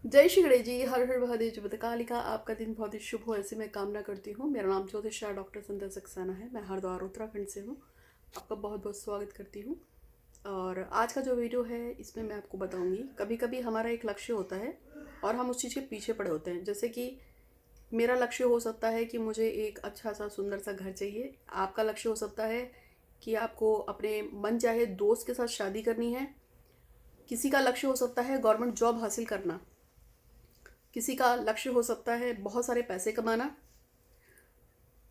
जय श्री गणेश जी। हर हर महादेव जय कालिका। आपका दिन बहुत ही शुभ हो ऐसी मैं कामना करती हूँ। मेरा नाम ज्योतिषा डॉक्टर संध्या सक्सेना है। मैं हरिद्वार उत्तराखंड से हूँ। आपका बहुत बहुत स्वागत करती हूँ। और आज का जो वीडियो है इसमें मैं आपको बताऊँगी, कभी कभी हमारा एक लक्ष्य होता है और हम उस चीज़ के पीछे पड़े होते हैं। जैसे कि मेरा लक्ष्य हो सकता है कि मुझे एक अच्छा सा सुंदर सा घर चाहिए। आपका लक्ष्य हो सकता है कि आपको अपने मन चाहे दोस्त के साथ शादी करनी है। किसी का लक्ष्य हो सकता है गवर्नमेंट जॉब हासिल करना। किसी का लक्ष्य हो सकता है बहुत सारे पैसे कमाना।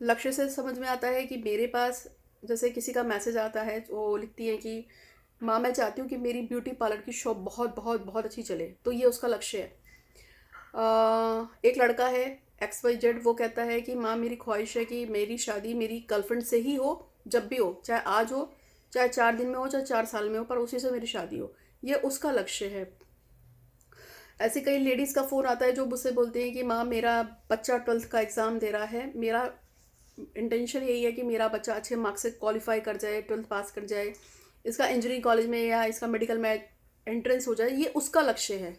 लक्ष्य से समझ में आता है कि मेरे पास, जैसे किसी का मैसेज आता है, वो लिखती है कि माँ मैं चाहती हूँ कि मेरी ब्यूटी पार्लर की शॉप बहुत बहुत बहुत अच्छी चले, तो ये उसका लक्ष्य है। एक लड़का है XYZ, वो कहता है कि माँ मेरी ख्वाहिश है कि मेरी शादी मेरी गर्लफ्रेंड से ही हो, जब भी हो, चाहे आज हो, चाहे 4 दिन में हो, चाहे 4 साल में हो, पर उसी से मेरी शादी हो। ये उसका लक्ष्य है। ऐसे कई लेडीज़ का फ़ोन आता है जो मुझसे बोलती हैं कि माँ मेरा बच्चा 12th का एग्ज़ाम दे रहा है, मेरा इंटेंशन यही है कि मेरा बच्चा अच्छे मार्क्स से क्वालिफाई कर जाए, 12th पास कर जाए, इसका इंजीनियरिंग कॉलेज में या इसका मेडिकल में एंट्रेंस हो जाए, ये उसका लक्ष्य है।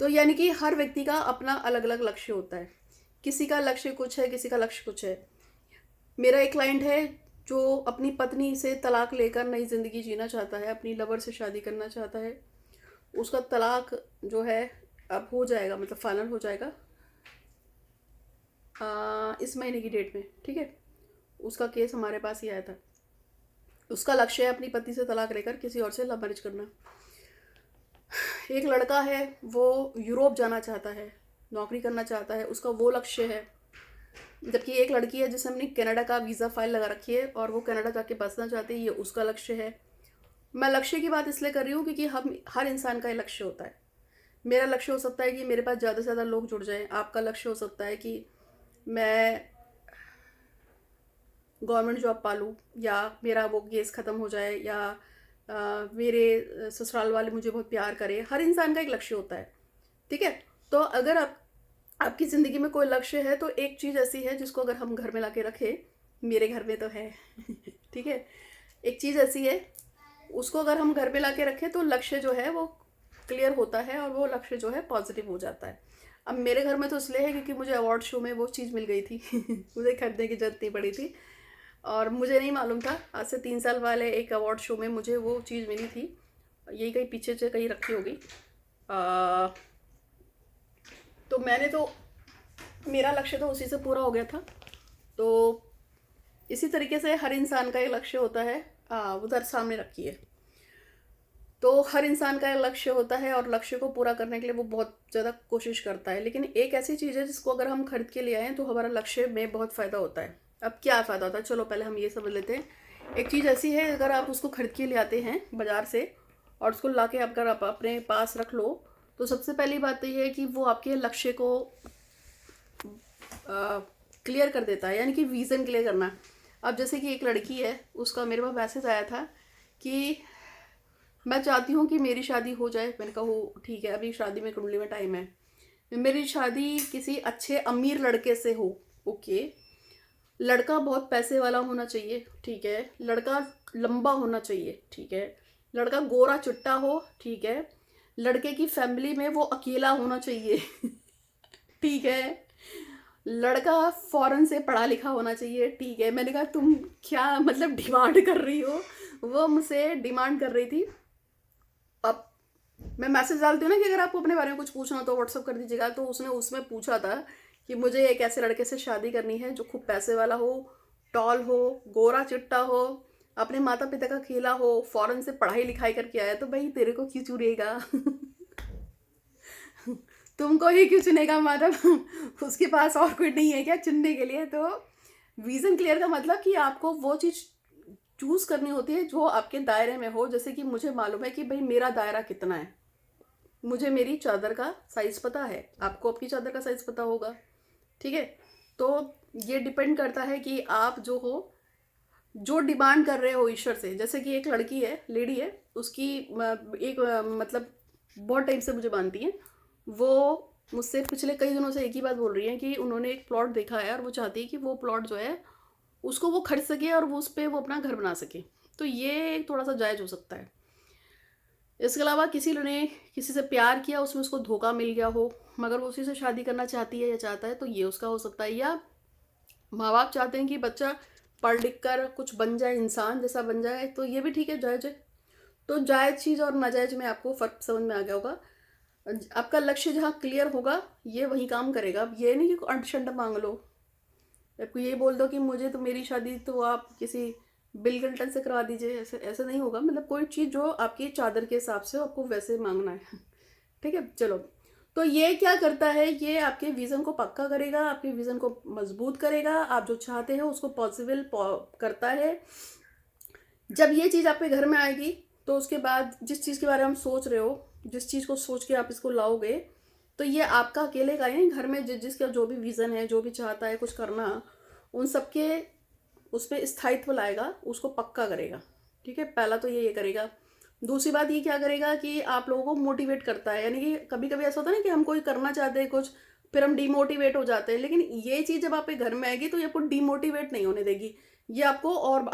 तो यानी कि हर व्यक्ति का अपना अलग अलग लक्ष्य होता है। किसी का लक्ष्य कुछ है, किसी का लक्ष्य कुछ है। मेरा एक क्लाइंट है जो अपनी पत्नी से तलाक लेकर नई ज़िंदगी जीना चाहता है, अपनी लवर से शादी करना चाहता है। उसका तलाक जो है अब हो जाएगा, मतलब फाइनल हो जाएगा इस महीने की डेट में, ठीक है। उसका केस हमारे पास ही आया था। उसका लक्ष्य है अपनी पति से तलाक लेकर किसी और से लव मैरिज करना। एक लड़का है, वो यूरोप जाना चाहता है, नौकरी करना चाहता है, उसका वो लक्ष्य है। जबकि एक लड़की है जिसने अपनी कनाडा का वीज़ा फाइल लगा रखी है और वो कनाडा जाके बसना चाहती है, ये उसका लक्ष्य है। मैं लक्ष्य की बात इसलिए कर रही हूँ क्योंकि हम हर इंसान का ये लक्ष्य होता है। मेरा लक्ष्य हो सकता है कि मेरे पास ज़्यादा से ज़्यादा लोग जुड़ जाएं। आपका लक्ष्य हो सकता है कि मैं गवर्नमेंट जॉब पालूँ, या मेरा वो केस ख़त्म हो जाए, या मेरे ससुराल वाले मुझे बहुत प्यार करें। हर इंसान का एक लक्ष्य होता है, ठीक है। तो अगर आपकी ज़िंदगी में कोई लक्ष्य है तो एक चीज़ ऐसी है जिसको अगर हम घर में ला के रखें, मेरे घर में तो है ठीक है। एक चीज़ ऐसी है, उसको अगर हम घर पे ला के रखें तो लक्ष्य जो है वो क्लियर होता है और वो लक्ष्य जो है पॉजिटिव हो जाता है। अब मेरे घर में तो इसलिए है क्योंकि मुझे अवार्ड शो में वो चीज़ मिल गई थी मुझे खरीदने की जरूरत नहीं पड़ी थी। और मुझे नहीं मालूम था, आज से 3 साल पहले एक अवार्ड शो में मुझे वो चीज़ मिली थी। यही कहीं पीछे से कहीं रखी होगी। तो मैंने तो, मेरा लक्ष्य तो उसी से पूरा हो गया था। तो इसी तरीके से हर इंसान का एक लक्ष्य होता है। उधर सामने रखिए। तो हर इंसान का एक लक्ष्य होता है और लक्ष्य को पूरा करने के लिए वो बहुत ज़्यादा कोशिश करता है। लेकिन एक ऐसी चीज़ है जिसको अगर हम खरीद के ले आए तो हमारा लक्ष्य में बहुत फ़ायदा होता है। अब क्या फ़ायदा होता है, चलो पहले हम ये समझ लेते हैं। एक चीज़ ऐसी है, अगर आप उसको खरीद के ले आते हैं बाज़ार से और उसको ला के अगर आप अपने पास रख लो, तो सबसे पहली बात तो ये है कि वो आपके लक्ष्य को क्लियर कर देता है, यानी कि विज़न क्लियर करना। अब जैसे कि एक लड़की है, उसका मेरे पास मैसेज आया था कि मैं चाहती हूँ कि मेरी शादी हो जाए। मैंने कहा हो ठीक है, अभी शादी में कुंडली में टाइम है। मेरी शादी किसी अच्छे अमीर लड़के से हो, ओके। लड़का बहुत पैसे वाला होना चाहिए, ठीक है। लड़का लंबा होना चाहिए, ठीक है। लड़का गोरा चुट्टा हो, ठीक है। लड़के की फैमिली में वो अकेला होना चाहिए ठीक है। लड़का फॉरेन से पढ़ा लिखा होना चाहिए, ठीक है। मैंने कहा तुम क्या मतलब डिमांड कर रही हो। वो मुझसे डिमांड कर रही थी। अब मैं मैसेज डालती हूँ ना कि अगर आपको अपने बारे में कुछ पूछना हो तो व्हाट्सअप कर दीजिएगा। तो उसने उसमें पूछा था कि मुझे एक ऐसे लड़के से शादी करनी है जो खूब पैसे वाला हो, टॉल हो, गोरा चिट्टा हो, अपने माता पिता का खेला हो, फॉरेन से पढ़ाई लिखाई करके आया। तो भाई तेरे को क्यों चुनेगा तुमको ही क्यों चुनेगा मैडम उसके पास और कोई नहीं है क्या चुनने के लिए। तो विजन क्लियर का मतलब कि आपको वो चीज़ चूज करनी होती है जो आपके दायरे में हो। जैसे कि मुझे मालूम है कि भाई मेरा दायरा कितना है। मुझे मेरी चादर का साइज पता है, आपको आपकी चादर का साइज पता होगा, ठीक है। तो ये डिपेंड करता है कि आप जो हो, जो डिमांड कर रहे हो ईश्वर से। जैसे कि एक लड़की है, लेडी है, उसकी एक मतलब बहुत टाइम से मुझे मानती है। वो मुझसे पिछले कई दिनों से एक ही बात बोल रही है कि उन्होंने एक प्लॉट देखा है और वो चाहती है कि वो प्लॉट जो है उसको वो खरीद सके और वो उस पर वो अपना घर बना सके। तो ये थोड़ा सा जायज़ हो सकता है। इसके अलावा किसी ने किसी से प्यार किया, उसमें उसको धोखा मिल गया हो, मगर वो उसी से शादी करना चाहती है या चाहता है, तो ये उसका हो सकता है। या माँ बाप चाहते हैं कि बच्चा पढ़ लिख कर कुछ बन जाए, इंसान जैसा बन जाए, तो ये भी ठीक है, जायज़ है। तो जायज़ चीज़ और नाजायज़ में आपको फ़र्क समझ में आ गया होगा। आपका लक्ष्य जहाँ क्लियर होगा, ये वहीं काम करेगा। अब ये नहीं कि अंट-शंट माँग लो। आपको ये बोल दो कि मुझे तो मेरी शादी तो आप किसी बिल क्लिंटन से करा दीजिए, ऐसे ऐसे नहीं होगा। मतलब कोई चीज़ जो आपकी चादर के हिसाब से हो, आपको वैसे माँगना है। ठीक है? चलो। तो ये क्या करता है, ये आपके विज़न को पक्का करेगा, आपके विज़न को मज़बूत करेगा, आप जो चाहते हैं उसको पॉसिबल करता है। जब ये चीज़ आपके घर में आएगी, तो उसके बाद जिस चीज़ के बारे में हम सोच रहे हो, जिस चीज़ को सोच के आप इसको लाओगे, तो ये आपका अकेले का नहीं, घर में जिसका जो भी विज़न है, जो भी चाहता है कुछ करना, उन सबके उस पे स्थायित्व लाएगा, उसको पक्का करेगा। ठीक है? पहला तो ये करेगा। दूसरी बात ये क्या करेगा कि आप लोगों को मोटिवेट करता है। यानी कि कभी-कभी ऐसा होता है ना कि हम कोई करना चाहते हैं कुछ, फिर हम डिमोटिवेट हो जाते हैं। लेकिन ये चीज़ जब आपके घर में आएगी, तो ये आपको डिमोटिवेट नहीं होने देगी। ये आपको और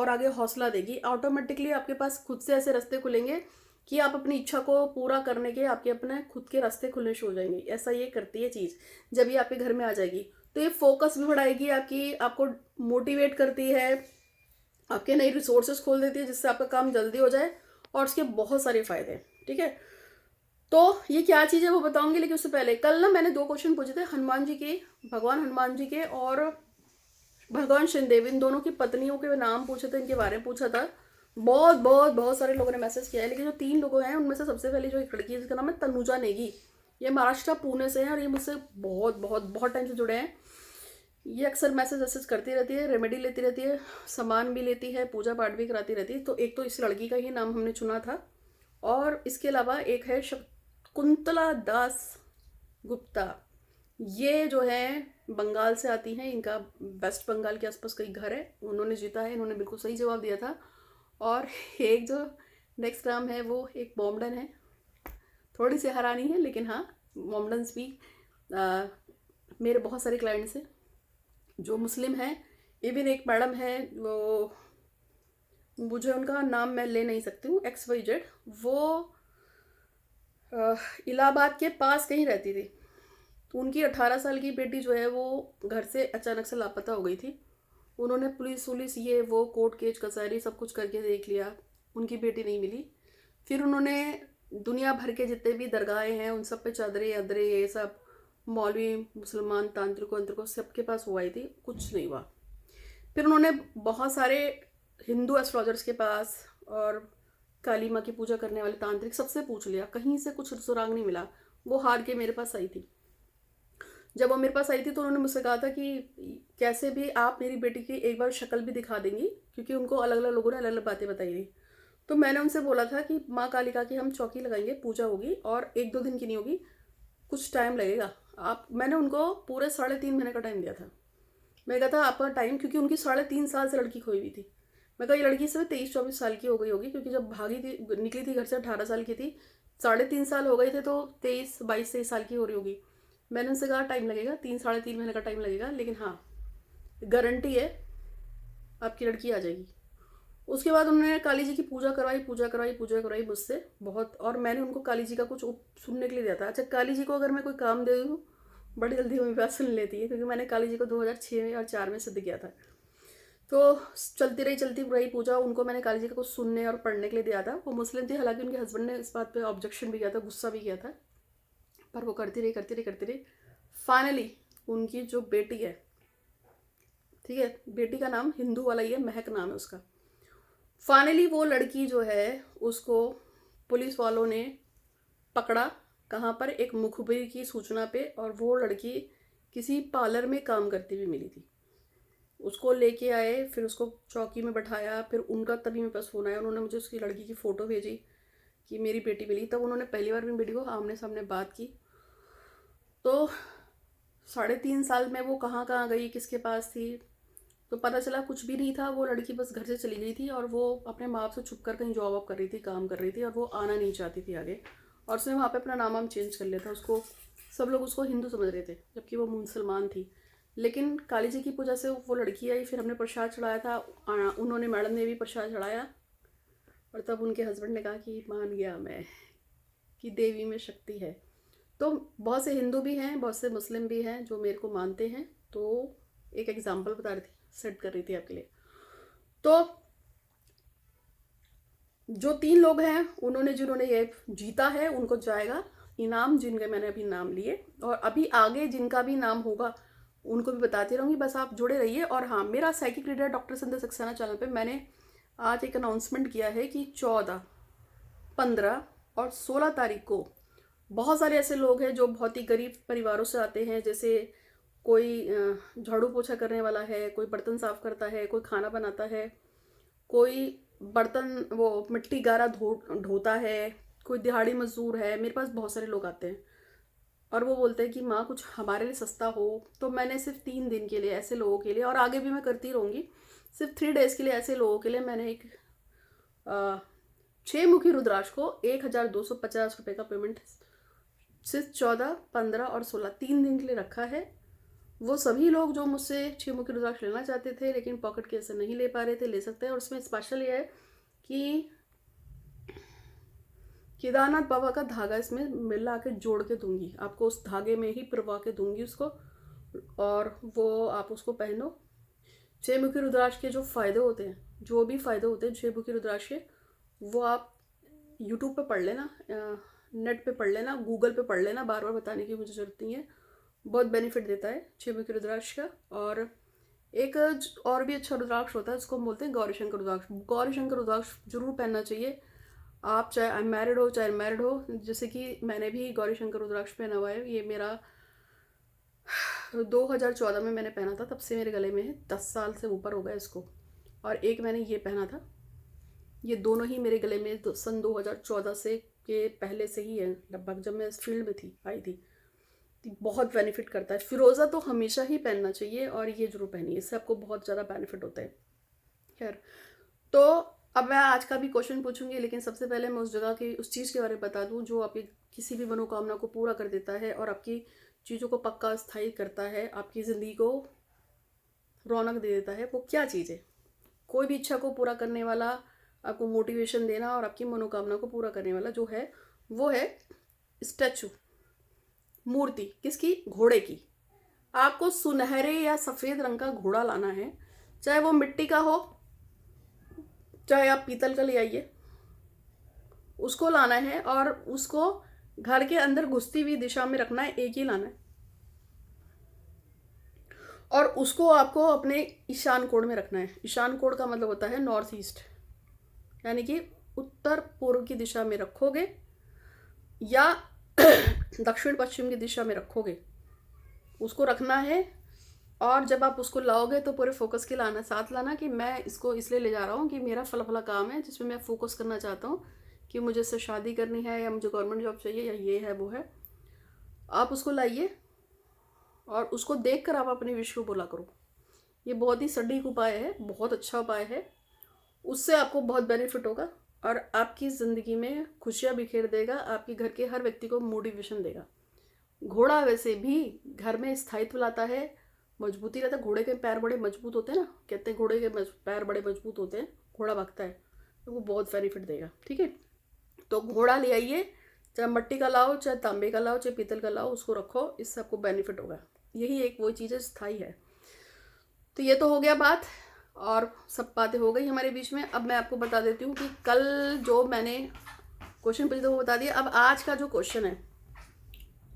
आगे हौसला देगी। ऑटोमेटिकली आपके पास खुद से ऐसे रास्ते खुलेंगे कि आप अपनी इच्छा को पूरा करने के आपके अपने खुद के रास्ते खुलने शुरू हो जाएंगे। ऐसा ये करती है चीज़, जब ये आपके घर में आ जाएगी। तो ये फोकस भी बढ़ाएगी आपकी, आपको मोटिवेट करती है, आपके नए रिसोर्सेज खोल देती है, जिससे आपका काम जल्दी हो जाए, और उसके बहुत सारे फ़ायदे हैं। ठीक है? तो ये क्या चीज़ है वो बताऊंगी, लेकिन उससे पहले कल ना मैंने 2 क्वेश्चन पूछे थे हनुमान जी के, भगवान हनुमान जी के और भगवान शनिदेव, इन दोनों की पत्नियों के नाम पूछे थे, इनके बारे में पूछा था। बहुत सारे लोगों ने मैसेज किया है, लेकिन जो 3 लोग हैं उनमें से सबसे पहले जो एक लड़की है जिसका नाम है तनुजा नेगी, ये महाराष्ट्र पुणे से है, और ये मुझसे बहुत टाइम से जुड़े हैं। ये अक्सर मैसेज वैसेज करती रहती है, रेमेडी लेती रहती है, सामान भी लेती है, पूजा पाठ भी कराती रहती है। तो एक तो इस लड़की का ही नाम हमने चुना था, और इसके अलावा एक है शकुंतला दास गुप्ता। ये जो है बंगाल से आती हैं, इनका वेस्ट बंगाल के आसपास कई घर है। उन्होंने जीता है, इन्होंने बिल्कुल सही जवाब दिया था। और एक जो नेक्स्ट नाम है वो एक मोमडन है, थोड़ी सी हैरानी है, लेकिन हाँ, मोमडन्स भी मेरे बहुत सारे क्लाइंट्स हैं जो मुस्लिम हैं। इवन एक मैडम है, वो मुझे उनका नाम मैं ले नहीं सकती हूँ, XYZ, वो इलाहाबाद के पास कहीं रहती थी। तो उनकी 18 साल की बेटी जो है वो घर से अचानक से लापता हो गई थी। उन्होंने पुलिस ये वो कोर्ट केस कचहरी सब कुछ करके देख लिया, उनकी बेटी नहीं मिली। फिर उन्होंने दुनिया भर के जितने भी दरगाहें हैं उन सब पे चादरें अदरे ये सब, मौलवी मुसलमान तांत्रिकों अंतरिकों सबके पास वो आई थी, कुछ नहीं हुआ। फिर उन्होंने बहुत सारे हिंदू एस्ट्रोलॉजर्स के पास और काली माँ की पूजा करने वाले तांत्रिक सबसे पूछ लिया, कहीं से कुछ सुराग नहीं मिला। वो हार के मेरे पास आई थी। जब वो मेरे पास आई थी तो उन्होंने मुझसे कहा था कि कैसे भी आप मेरी बेटी की एक बार शक्ल भी दिखा देंगी, क्योंकि उनको अलग अलग लोगों ने अलग अलग बातें बताई थी। तो मैंने उनसे बोला था कि माँ कालिका की हम चौकी लगाएंगे, पूजा होगी, और 1-2 दिन की नहीं होगी, कुछ टाइम लगेगा। आप मैंने उनको पूरे 3.5 महीने का टाइम दिया था। मैं कहा था आपका टाइम, क्योंकि उनकी 3.5 साल से लड़की खोई हुई थी। मैं कहा ये लड़की से 23-24 साल की हो गई होगी, क्योंकि जब भागी थी निकली थी घर से 18 साल की थी, 3.5 साल हो गए थे, तो 22-23 साल की हो रही होगी। मैंने उनसे कहा टाइम लगेगा, 3-3.5 महीने का टाइम लगेगा, लेकिन हाँ गारंटी है आपकी लड़की आ जाएगी। उसके बाद उन्होंने काली जी की पूजा करवाई मुझसे बहुत, और मैंने उनको काली जी का कुछ सुनने के लिए दिया था। अच्छा, काली जी को अगर मैं कोई काम दे दूँ, बड़ी जल्दी वो मेरी बात सुन लेती है, क्योंकि मैंने काली जी को 2006 और 4 में सिद्ध किया था। तो चलती रही पूजा। उनको मैंने काली जी का कुछ सुनने और पढ़ने के लिए दिया था। वो मुस्लिम थी, हालांकि उनके हस्बैंड ने इस बात पे ऑब्जेक्शन भी किया था, गुस्सा भी किया था, पर वो करती रही। फाइनली उनकी जो बेटी है, ठीक है, बेटी का नाम हिंदू वाला ही है, महक नाम है उसका। फाइनली वो लड़की जो है उसको पुलिस वालों ने पकड़ा। कहाँ पर? एक मुखबिर की सूचना पे, और वो लड़की किसी पार्लर में काम करती हुई मिली थी। उसको लेके आए, फिर उसको चौकी में बैठाया, फिर उनका तभी मेरे पास फ़ोन आया, उन्होंने मुझे उसकी लड़की की फ़ोटो भेजी कि मेरी बेटी मिली। तब उन्होंने पहली बार मेरी बेटी को आमने सामने बात की। तो 3.5 साल में वो कहाँ कहाँ गई, किसके पास थी, तो पता चला कुछ भी नहीं था। वो लड़की बस घर से चली गई थी, और वो अपने माँ बाप से छुप कर कहीं जॉब वॉब कर रही थी, काम कर रही थी, और वो आना नहीं चाहती थी आगे। और उसने वहाँ पे अपना नाम चेंज कर लिया था। उसको सब लोग उसको हिंदू समझ रहे थे, जबकि वो मुसलमान थी। लेकिन काली जी की पूजा से वो लड़की आई, फिर हमने प्रसाद चढ़ाया था, उन्होंने मैडम ने भी प्रसाद चढ़ाया, और तब उनके हस्बैंड ने कहा कि मान गया मैं कि देवी में शक्ति है। तो बहुत से हिंदू भी हैं, बहुत से मुस्लिम भी हैं जो मेरे को मानते हैं। तो एक एग्जांपल बता रही थी, सेट कर रही थी आपके लिए। तो जो 3 लोग हैं उन्होंने जिन्होंने ये जीता है उनको जाएगा इनाम, जिनके मैंने अभी नाम लिए, और अभी आगे जिनका भी नाम होगा उनको भी बताती रहूँगी। बस आप जुड़े रहिए। और हाँ, मेरा साइकिक रीडर डॉक्टर संध्या सक्सेना चैनल पे मैंने आज एक अनाउंसमेंट किया है कि 14, 15 और 16 तारीख को बहुत सारे ऐसे लोग हैं जो बहुत ही गरीब परिवारों से आते हैं। जैसे कोई झाड़ू पोछा करने वाला है, कोई बर्तन साफ करता है, कोई खाना बनाता है, कोई बर्तन वो मिट्टी गारा ढोता है, कोई दिहाड़ी मजदूर है। मेरे पास बहुत सारे लोग आते हैं और वो बोलते हैं कि माँ कुछ हमारे लिए सस्ता हो। तो मैंने सिर्फ 3 दिन के लिए ऐसे लोगों के लिए, और आगे भी मैं करती रहूँगी, सिर्फ 3 डेज़ के लिए ऐसे लोगों के लिए मैंने एक 6 मुखी रुद्राक्ष को 1250 रुपये का पेमेंट सिर्फ 14, 15 और 16 3 दिन के लिए रखा है। वो सभी लोग जो मुझसे 6 मुखी रुद्राक्ष लेना चाहते थे लेकिन पॉकेट के ऐसे नहीं ले पा रहे थे, ले सकते हैं। और उसमें स्पेशल ये है कि केदारनाथ बाबा का धागा इसमें मिला के जोड़ के दूंगी आपको, उस धागे में ही पिरवा के दूंगी उसको, और वो आप उसको पहनो। 6 मुखी रुद्राक्ष के जो फ़ायदे होते हैं, जो भी फ़ायदे होते हैं 6 मुखी रुद्राक्ष के, वो आप यूट्यूब पे पढ़ लेना, नेट पे पढ़ लेना, गूगल पे पढ़ लेना, बार बार बताने की मुझे ज़रूरत नहीं है। बहुत बेनिफिट देता है 6 मुखी रुद्राक्ष का। और एक और भी अच्छा रुद्राक्ष होता है, उसको हम बोलते हैं गौरी शंकर रुद्राक्ष। गौरी शंकर रुद्राक्ष जरूर पहनना चाहिए, आप चाहे अनमैरिड हो चाहे मैरिड हो। जैसे कि मैंने भी गौरी शंकर रुद्राक्ष पहना हुआ है, ये मेरा 2014 में मैंने पहना था, तब से मेरे गले में है, 10 साल से ऊपर हो गया इसको। और एक मैंने ये पहना था, ये दोनों ही मेरे गले में सन 2014 से के पहले से ही है लगभग, जब मैं इस फील्ड में थी आई थी। बहुत बेनिफिट करता है। फिरोज़ा तो हमेशा ही पहनना चाहिए और ये जरूर पहनिए, इससे आपको बहुत ज़्यादा बेनिफिट होता है। खैर, तो अब मैं आज का भी क्वेश्चन पूछूंगी, लेकिन सबसे पहले मैं उस जगह की उस चीज़ के बारे में बता दूं जो आपकी किसी भी मनोकामना को पूरा कर देता है और आपकी चीज़ों को पक्का स्थायी करता है, आपकी ज़िंदगी को रौनक दे देता है। वो क्या चीज़ है? कोई भी इच्छा को पूरा करने वाला, आपको मोटिवेशन देना और आपकी मनोकामना को पूरा करने वाला जो है वो है स्टैचू, मूर्ति। किसकी? घोड़े की। आपको सुनहरे या सफ़ेद रंग का घोड़ा लाना है, चाहे वो मिट्टी का हो चाहे आप पीतल का ले आइए, उसको लाना है और उसको घर के अंदर घुसती हुई दिशा में रखना है, एक ही लाना है। और उसको आपको अपने ईशान कोण में रखना है। ईशान कोण का मतलब होता है नॉर्थ ईस्ट, यानी कि उत्तर पूर्व की दिशा में रखोगे या दक्षिण पश्चिम की दिशा में रखोगे, उसको रखना है। और जब आप उसको लाओगे तो पूरे फोकस के लाना, साथ लाना कि मैं इसको इसलिए ले जा रहा हूँ कि मेरा फला काम है जिसमें मैं फोकस करना चाहता हूँ, कि मुझे इससे शादी करनी है या मुझे गवर्नमेंट जॉब चाहिए या ये है वो है। आप उसको लाइए और उसको देख कर आप अपने विश को बोला करो। ये बहुत ही सटीक उपाय है, बहुत अच्छा उपाय है। उससे आपको बहुत बेनिफिट होगा और आपकी ज़िंदगी में खुशियाँ बिखेर देगा, आपके घर के हर व्यक्ति को मोटिवेशन देगा। घोड़ा वैसे भी घर में स्थायित्व लाता है, मजबूती रहता है। घोड़े के पैर बड़े मजबूत होते हैं ना, कहते हैं घोड़े के पैर बड़े मजबूत होते हैं, घोड़ा भागता है, तो वो बहुत बेनिफिट देगा। ठीक है, तो घोड़ा ले आइए, चाहे मिट्टी का लाओ, चाहे तांबे का लाओ, चाहे पीतल का लाओ, उसको रखो, इससे आपको बेनिफिट होगा। यही एक वो चीज़ है स्थायी है। तो ये तो हो गया बात, और सब बातें हो गई हमारे बीच में। अब मैं आपको बता देती हूँ कि कल जो मैंने क्वेश्चन पूछे थे वो बता दिया। अब आज का जो क्वेश्चन है,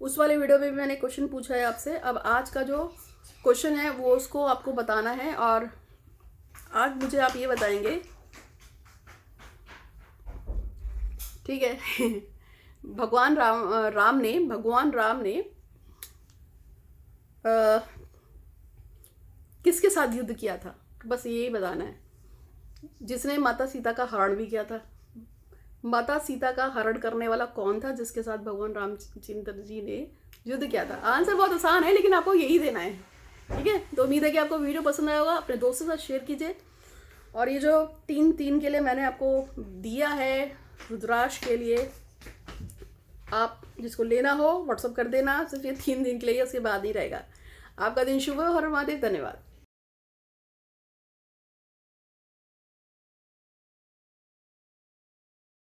उस वाले वीडियो में भी मैंने क्वेश्चन पूछा है आपसे, अब आज का जो क्वेश्चन है वो उसको आपको बताना है। और आज मुझे आप ये बताएंगे, ठीक है भगवान राम ने किसके साथ युद्ध किया था? बस यही बताना है। जिसने माता सीता का हरण भी किया था। माता सीता का हरण करने वाला कौन था जिसके साथ भगवान रामचंद्र जी ने युद्ध किया था? आंसर बहुत आसान है, लेकिन आपको यही देना है। ठीक है, तो उम्मीद है कि आपको वीडियो पसंद आया होगा। अपने दोस्तों के साथ शेयर कीजिए। और ये जो 3 के लिए मैंने आपको दिया है रुद्राक्ष के लिए, आप जिसको लेना हो व्हाट्सअप कर देना। सिर्फ ये 3 दिन के लिए, उसके बाद ही रहेगा। आपका दिन शुभ हो। हर महादेव। धन्यवाद।